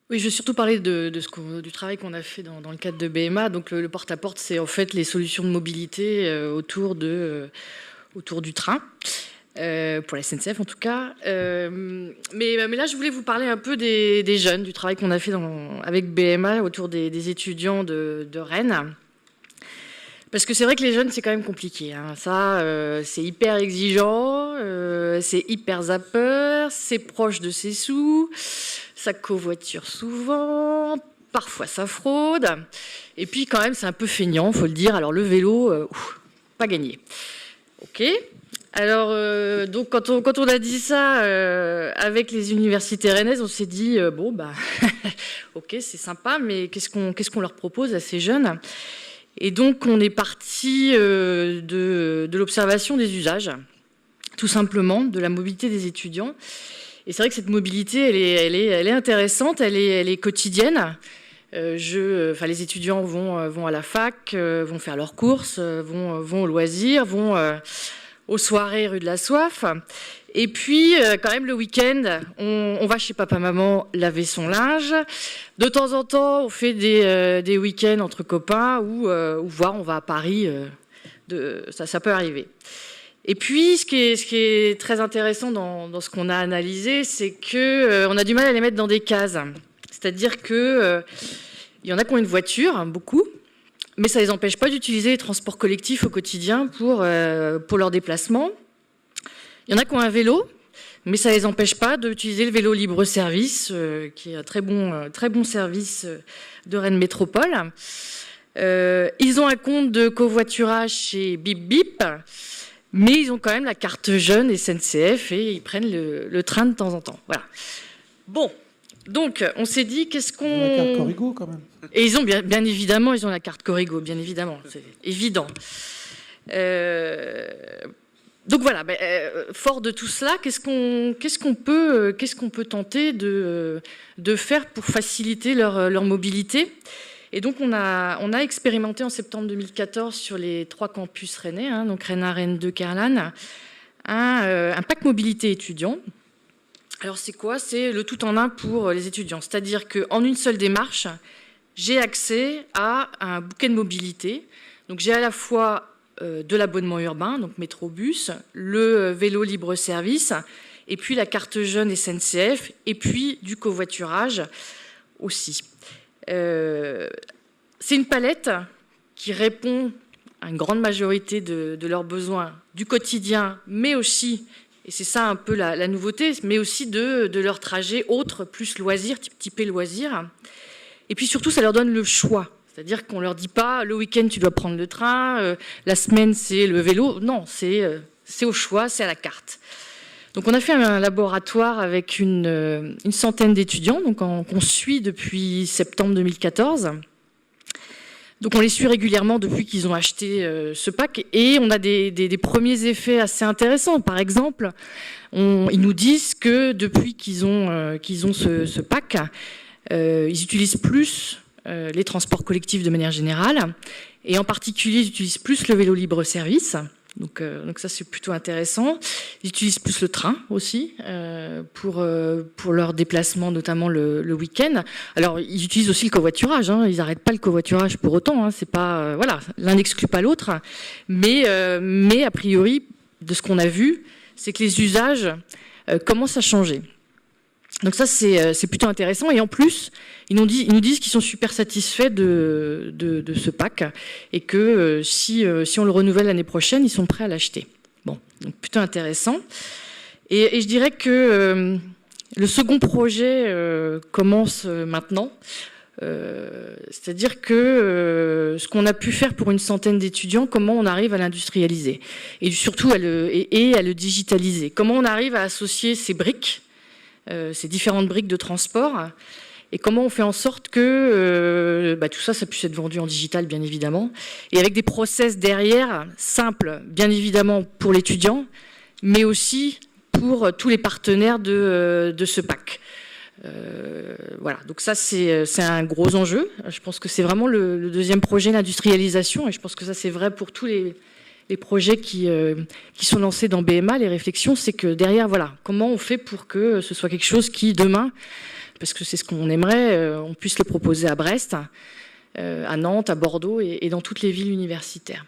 Oui, je vais surtout parler du travail qu'on a fait dans le cadre de BMA. Donc le porte-à-porte, c'est en fait les solutions de mobilité autour du train, pour la SNCF en tout cas. Mais là, je voulais vous parler un peu des jeunes, du travail qu'on a fait avec BMA autour des étudiants de Rennes. Parce que c'est vrai que les jeunes, c'est quand même compliqué. Hein. Ça, c'est hyper exigeant, c'est hyper zapper, c'est proche de ses sous, ça covoiture souvent, parfois ça fraude. Et puis quand même, c'est un peu feignant, faut le dire. Alors le vélo, pas gagné. Ok. Alors, donc quand on a dit ça avec les universités rennaises, on s'est dit, bon, bah, ok, c'est sympa, mais qu'est-ce qu'on leur propose à ces jeunes ? Et donc, on est parti de l'observation des usages, tout simplement, de la mobilité des étudiants. Et c'est vrai que cette mobilité, elle est intéressante, elle est quotidienne. Les étudiants vont à la fac, vont faire leurs courses, vont aux loisirs, vont aux soirées rue de la Soif. Et puis, quand même, le week-end, on va chez papa-maman laver son linge. De temps en temps, on fait des week-ends entre copains ou voire on va à Paris. Ça peut arriver. Et puis, ce qui est très intéressant dans ce qu'on a analysé, c'est qu'on a du mal à les mettre dans des cases. C'est-à-dire qu'il y en a qui ont une voiture, beaucoup, mais ça ne les empêche pas d'utiliser les transports collectifs au quotidien pour leurs déplacements. Il y en a qui ont un vélo, mais ça ne les empêche pas d'utiliser le vélo libre-service, qui est un très bon service de Rennes Métropole. Ils ont un compte de covoiturage chez Bip Bip, mais ils ont quand même la carte jeune SNCF et ils prennent le train de temps en temps. Voilà. Bon, donc on s'est dit qu'est-ce qu'on... La carte Corrigo quand même. Et ils ont bien évidemment, ils ont la carte Corrigo, bien évidemment, c'est évident. Donc voilà, fort de tout cela, qu'est-ce qu'on peut tenter de faire pour faciliter leur mobilité ? Et donc on a expérimenté en septembre 2014 sur les 3 campus rennais, hein, donc Rennes 1, Rennes 2, Kerlan, un pack mobilité étudiant. Alors c'est quoi ? C'est le tout en un pour les étudiants, c'est-à-dire qu'en une seule démarche, j'ai accès à un bouquet de mobilité. Donc j'ai à la fois de l'abonnement urbain, donc métro-bus, le vélo libre-service, et puis la carte jeune SNCF, et puis du covoiturage aussi. C'est une palette qui répond à une grande majorité de leurs besoins du quotidien, mais aussi, et c'est ça un peu la nouveauté, mais aussi de leur trajet autre, plus loisirs, typé loisirs. Et puis surtout, ça leur donne le choix. C'est-à-dire qu'on ne leur dit pas, le week-end, tu dois prendre le train, la semaine, c'est le vélo. Non, c'est au choix, c'est à la carte. Donc on a fait un laboratoire avec une centaine d'étudiants, donc qu'on suit depuis septembre 2014. Donc on les suit régulièrement depuis qu'ils ont acheté ce pack et on a des premiers effets assez intéressants. Par exemple, ils nous disent que depuis qu'ils ont ce pack, ils utilisent plus les transports collectifs de manière générale et en particulier ils utilisent plus le vélo libre-service. Donc ça c'est plutôt intéressant. Ils utilisent plus le train aussi pour leurs déplacements, notamment le week-end. Alors ils utilisent aussi le covoiturage. Hein, ils n'arrêtent pas le covoiturage pour autant. Hein, c'est pas voilà, l'un n'exclut pas l'autre. Mais a priori, de ce qu'on a vu, c'est que les usages commencent à changer. Donc ça c'est plutôt intéressant et en plus ils nous disent qu'ils sont super satisfaits de ce pack et que si on le renouvelle l'année prochaine ils sont prêts à l'acheter. Bon, donc plutôt intéressant et je dirais que le second projet commence maintenant. C'est-à-dire que ce qu'on a pu faire pour une centaine d'étudiants, comment on arrive à l'industrialiser et surtout à le digitaliser. Comment on arrive à associer ces briques, ces différentes briques de transport, et comment on fait en sorte que tout ça puisse être vendu en digital, bien évidemment, et avec des process derrière simples, bien évidemment, pour l'étudiant, mais aussi pour tous les partenaires de ce pack. Voilà, donc ça c'est un gros enjeu. Je pense que c'est vraiment le deuxième projet, l'industrialisation, et je pense que ça c'est vrai pour tous les projets qui sont lancés dans BMA. Les réflexions, c'est que derrière, voilà, comment on fait pour que ce soit quelque chose qui demain parce que c'est ce qu'on aimerait, on puisse le proposer à Brest, à Nantes, à Bordeaux et dans toutes les villes universitaires.